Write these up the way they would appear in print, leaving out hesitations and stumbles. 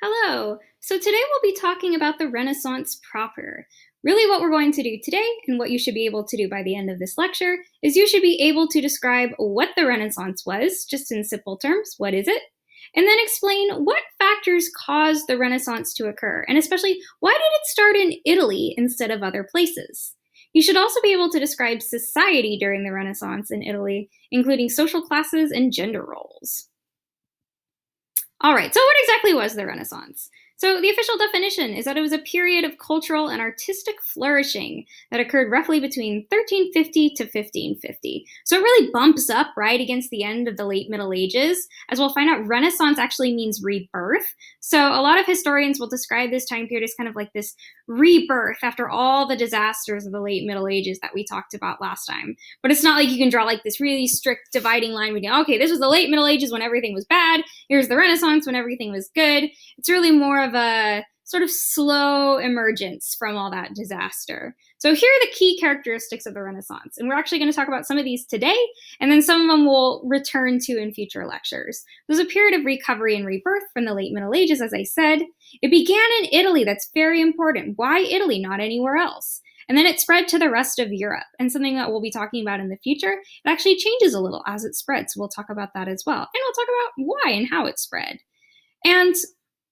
Hello. So today we'll be talking about the Renaissance proper. Really what we're going to do today, and what you should be able to do by the end of this lecture, is you should be able to describe what the Renaissance was, just in simple terms, what is it? And then explain what factors caused the Renaissance to occur, and especially why did it start in Italy instead of other places? You should also be able to describe society during the Renaissance in Italy, including social classes and gender roles. All right, so what exactly was the Renaissance? So the official definition is that it was a period of cultural and artistic flourishing that occurred roughly between 1350 to 1550. So it really bumps up right against the end of the late Middle Ages. As we'll find out, Renaissance actually means rebirth. So a lot of historians will describe this time period as kind of like this rebirth after all the disasters of the late Middle Ages that we talked about last time. But it's not like you can draw like this really strict dividing line between, okay, this was the late Middle Ages when everything was bad, here's the Renaissance when everything was good. It's really more of a sort of slow emergence from all that disaster. So here are the key characteristics of the Renaissance. And we're actually going to talk about some of these today, and then some of them we'll return to in future lectures. There's a period of recovery and rebirth from the late Middle Ages, as I said. It began in Italy. That's very important. Why Italy, not anywhere else? And then it spread to the rest of Europe. And something that we'll be talking about in the future, it actually changes a little as it spreads. So we'll talk about that as well. And we'll talk about why and how it spread. And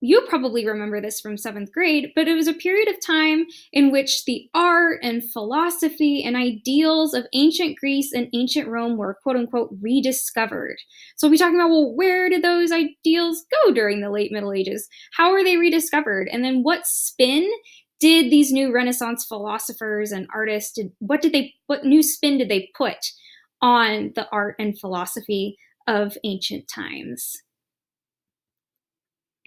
you probably remember this from 7th grade, but it was a period of time in which the art and philosophy and ideals of ancient Greece and ancient Rome were quote unquote rediscovered. So we'll be talking about, well, where did those ideals go during the late Middle Ages? How were they rediscovered? And then what spin did these new Renaissance philosophers and artists, what new spin did they put on the art and philosophy of ancient times?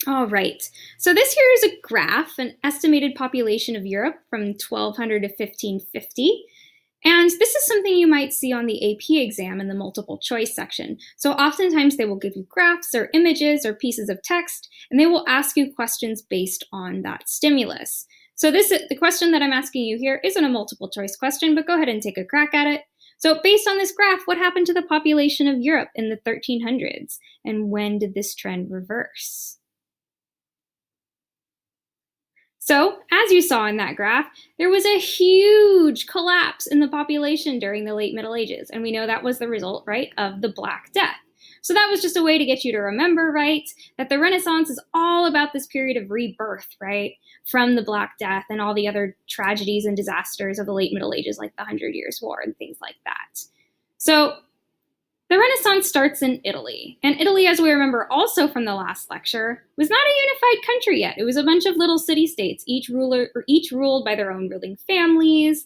All right, so this here is a graph, an estimated population of Europe from 1200 to 1550. And this is something you might see on the AP exam in the multiple choice section. So oftentimes they will give you graphs or images or pieces of text, and they will ask you questions based on that stimulus. So the question that I'm asking you here isn't a multiple choice question, but go ahead and take a crack at it. So based on this graph, what happened to the population of Europe in the 1300s? And when did this trend reverse? So, as you saw in that graph, there was a huge collapse in the population during the late Middle Ages, and we know that was the result, right, of the Black Death. So that was just a way to get you to remember, right, that the Renaissance is all about this period of rebirth, right, from the Black Death and all the other tragedies and disasters of the late Middle Ages, like the 100 Years' War and things like that. So the Renaissance starts in Italy, and Italy, as we remember also from the last lecture, was not a unified country yet. It was a bunch of little city-states, each ruled by their own ruling families.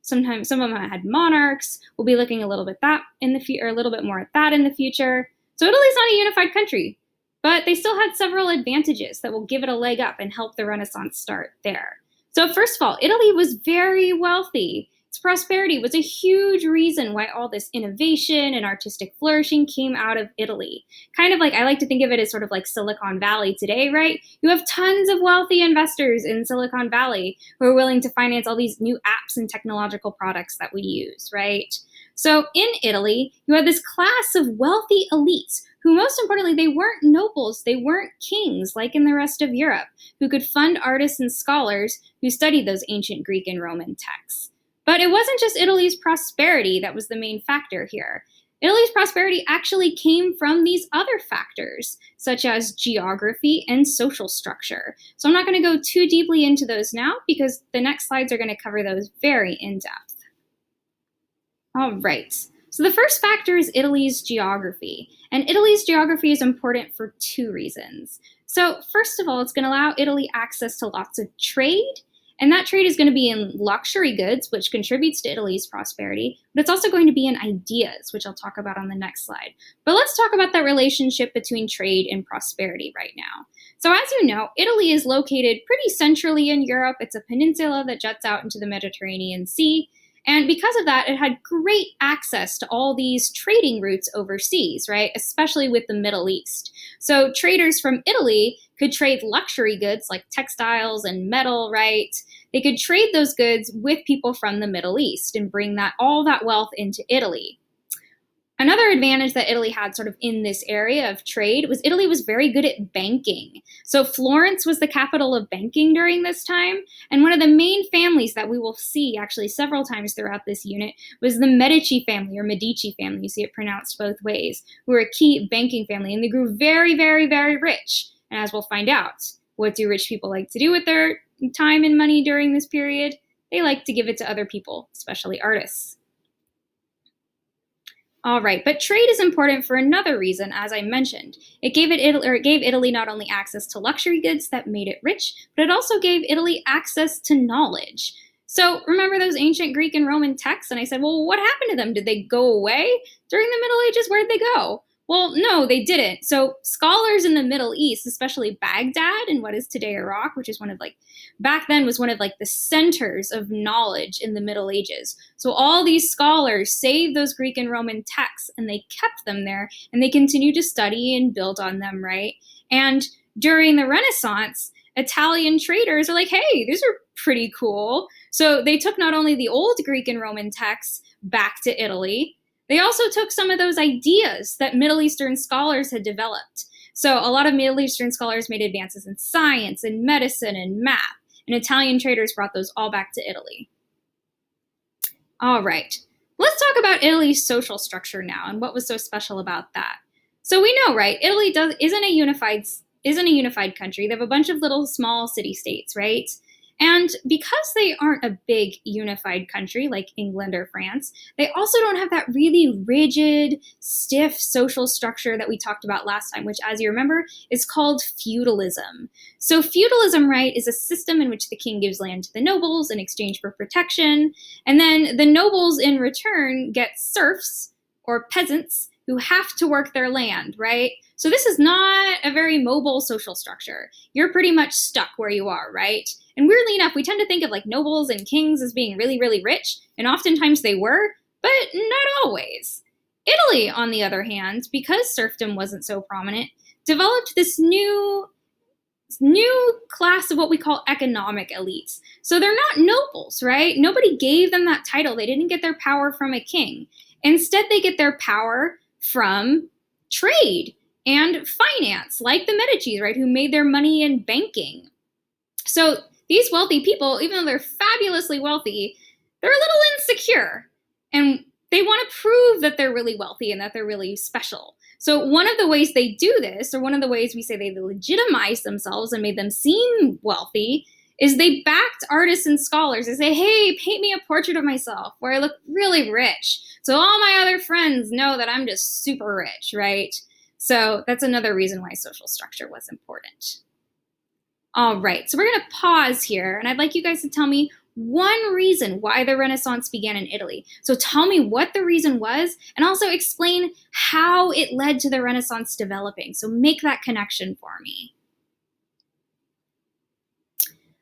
Sometimes some of them had monarchs. We'll be looking a little bit a little bit more at that in the future. So Italy's not a unified country, but they still had several advantages that will give it a leg up and help the Renaissance start there. So first of all, Italy was very wealthy. Its prosperity was a huge reason why all this innovation and artistic flourishing came out of Italy. Kind of like, I like to think of it as sort of like Silicon Valley today, right? You have tons of wealthy investors in Silicon Valley who are willing to finance all these new apps and technological products that we use, right? So in Italy, you had this class of wealthy elites who, most importantly, they weren't nobles, they weren't kings like in the rest of Europe, who could fund artists and scholars who studied those ancient Greek and Roman texts. But it wasn't just Italy's prosperity that was the main factor here. Italy's prosperity actually came from these other factors, such as geography and social structure. So I'm not going to go too deeply into those now because the next slides are going to cover those very in depth. All right, so the first factor is Italy's geography. And Italy's geography is important for two reasons. So first of all, it's going to allow Italy access to lots of trade. And that trade is going to be in luxury goods, which contributes to Italy's prosperity, but it's also going to be in ideas, which I'll talk about on the next slide. But let's talk about that relationship between trade and prosperity right now. So as you know, Italy is located pretty centrally in Europe. It's a peninsula that juts out into the Mediterranean Sea. And because of that, it had great access to all these trading routes overseas, right? Especially with the Middle East. So traders from Italy could trade luxury goods like textiles and metal, right? They could trade those goods with people from the Middle East and bring all that wealth into Italy. Another advantage that Italy had sort of in this area of trade was Italy was very good at banking. So Florence was the capital of banking during this time. And one of the main families that we will see actually several times throughout this unit was the Medici family or Medici family. You see it pronounced both ways, who were a key banking family. And they grew very, very, very rich. And as we'll find out, what do rich people like to do with their time and money during this period? They like to give it to other people, especially artists. All right, but trade is important for another reason, as I mentioned. It gave Italy not only access to luxury goods that made it rich, but it also gave Italy access to knowledge. So remember those ancient Greek and Roman texts? And I said, well, what happened to them? Did they go away during the Middle Ages? Where'd they go? Well, no, they didn't. So scholars in the Middle East, especially Baghdad and what is today Iraq, which is back then was one of the centers of knowledge in the Middle Ages. So all these scholars saved those Greek and Roman texts and they kept them there and they continued to study and build on them, right? And during the Renaissance, Italian traders are like, hey, these are pretty cool. So they took not only the old Greek and Roman texts back to Italy, they also took some of those ideas that Middle Eastern scholars had developed. So a lot of Middle Eastern scholars made advances in science and medicine and math, and Italian traders brought those all back to Italy. All right, let's talk about Italy's social structure now and what was so special about that. So we know, right, Italy isn't a unified country. They have a bunch of little small city-states, right? And because they aren't a big unified country like England or France, they also don't have that really rigid, stiff social structure that we talked about last time, which, as you remember, is called feudalism. So feudalism, right, is a system in which the king gives land to the nobles in exchange for protection, and then the nobles in return get serfs or peasants who have to work their land, right? So this is not a very mobile social structure. You're pretty much stuck where you are, right? And weirdly enough, we tend to think of nobles and kings as being really, really rich, and oftentimes they were, but not always. Italy, on the other hand, because serfdom wasn't so prominent, developed this new class of what we call economic elites. So they're not nobles, right? Nobody gave them that title. They didn't get their power from a king. Instead, they get their power from trade and finance, like the Medici, right, who made their money in banking. So these wealthy people, even though they're fabulously wealthy, they're a little insecure. And they want to prove that they're really wealthy and that they're really special. So one of the ways they do this, or one of the ways we say they legitimize themselves and made them seem wealthy, is they backed artists and scholars. They say, hey, paint me a portrait of myself where I look really rich. So all my other friends know that I'm just super rich, right? So that's another reason why social structure was important. All right, so we're going to pause here, and I'd like you guys to tell me one reason why the Renaissance began in Italy. So tell me what the reason was, and also explain how it led to the Renaissance developing. So make that connection for me.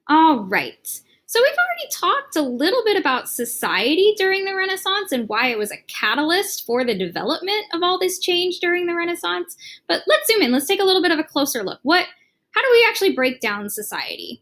All right, so we've already talked a little bit about society during the Renaissance and why it was a catalyst for the development of all this change during the Renaissance. But let's zoom in. Let's take a little bit of a closer look. How do we actually break down society?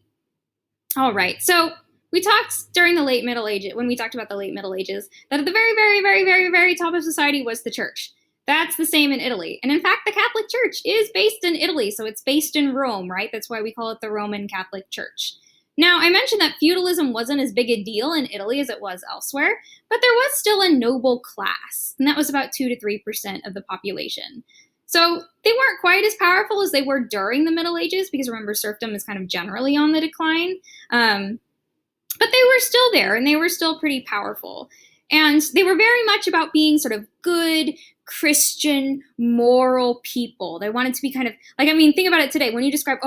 All right, so we talked during the late Middle Ages, when we talked about the late Middle Ages, that at the very, very, very, very, very top of society was the church. That's the same in Italy. And in fact, the Catholic Church is based in Italy, so it's based in Rome, right? That's why we call it the Roman Catholic Church. Now, I mentioned that feudalism wasn't as big a deal in Italy as it was elsewhere, but there was still a noble class, and that was about 2 to 3% of the population. So they weren't quite as powerful as they were during the Middle Ages, because remember, serfdom is kind of generally on the decline. But they were still there, and they were still pretty powerful. And they were very much about being sort of good, Christian, moral people. They wanted to be kind of, think about it today. When you describe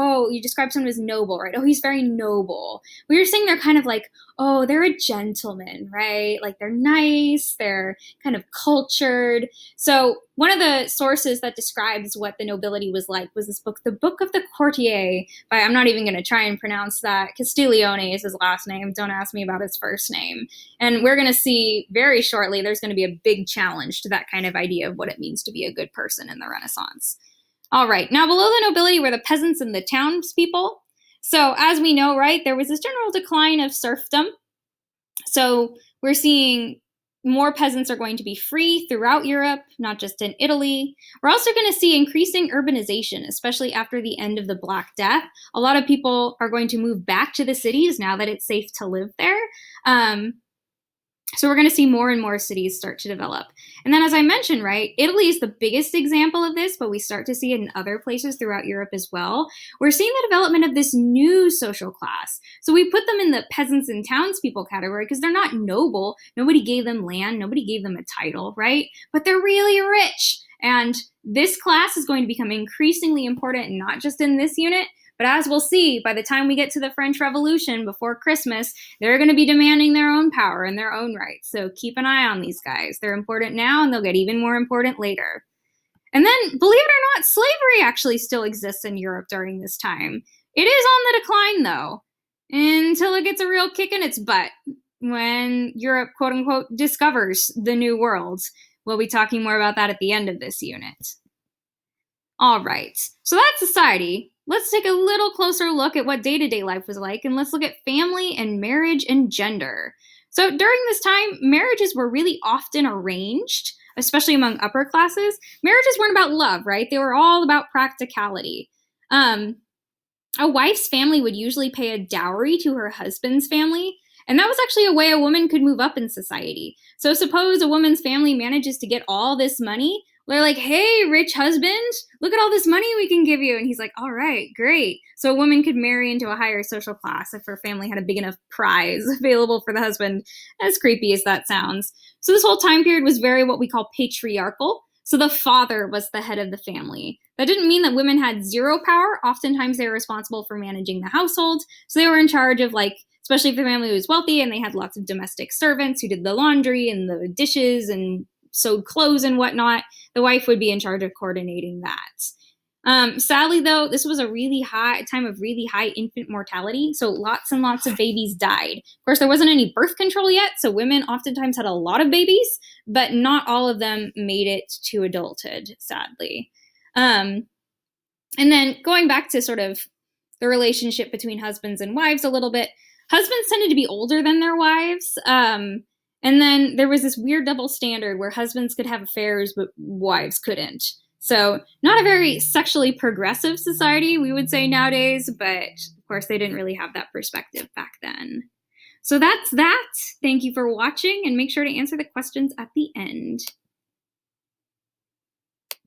someone as noble, right? Oh, he's very noble. Well, you're saying they're kind of like, oh, they're a gentleman, right? Like they're nice, they're kind of cultured. So one of the sources that describes what the nobility was like was this book, The Book of the Courtier, by, I'm not even going to try and pronounce that. Castiglione is his last name. Don't ask me about his first name. And we're going to see very shortly, there's going to be a big challenge to that kind of idea of what it means to be a good person in the Renaissance. All right, now below the nobility were the peasants and the townspeople. So as we know, right, there was this general decline of serfdom. So we're seeing More peasants are going to be free throughout Europe, not just in Italy. We're also going to see increasing urbanization, especially after the end of the Black Death. A lot of people are going to move back to the cities now that it's safe to live there. So we're going to see more and more cities start to develop. And then, as I mentioned, right, Italy is the biggest example of this, but we start to see it in other places throughout Europe as well. We're seeing the development of this new social class. So we put them in the peasants and townspeople category because they're not noble. Nobody gave them land. Nobody gave them a title, right? But they're really rich. And this class is going to become increasingly important, not just in this unit, but as we'll see, by the time we get to the French Revolution before Christmas, they're going to be demanding their own power and their own rights. So keep an eye on these guys. They're important now, and they'll get even more important later. And then, believe it or not, slavery actually still exists in Europe during this time. It is on the decline, though, until it gets a real kick in its butt when Europe, quote unquote, discovers the New World. We'll be talking more about that at the end of this unit. All right, so that's society. Let's take a little closer look at what day-to-day life was like, and let's look at family and marriage and gender. So during this time, marriages were really often arranged, especially among upper classes. Marriages weren't about love, right? They were all about practicality. A wife's family would usually pay a dowry to her husband's family, and that was actually a way a woman could move up in society. So suppose a woman's family manages to get all this money. They're like, hey, rich husband, look at all this money we can give you. And he's like, all right, great. So a woman could marry into a higher social class if her family had a big enough prize available for the husband, as creepy as that sounds. So this whole time period was very what we call patriarchal. So the father was the head of the family. That didn't mean that women had zero power. Oftentimes they were responsible for managing the household. So they were in charge of, like, especially if the family was wealthy and they had lots of domestic servants who did the laundry and the dishes and sewed clothes and whatnot, the wife would be in charge of coordinating that. Sadly, though, this was a time of really high infant mortality, so lots and lots of babies died. Of course, there wasn't any birth control yet, so women oftentimes had a lot of babies, but not all of them made it to adulthood, sadly. And then going back to sort of the relationship between husbands and wives a little bit, husbands tended to be older than their wives. And then there was this weird double standard where husbands could have affairs, but wives couldn't. So not a very sexually progressive society, we would say nowadays, but of course they didn't really have that perspective back then. So that's that. Thank you for watching, and make sure to answer the questions at the end.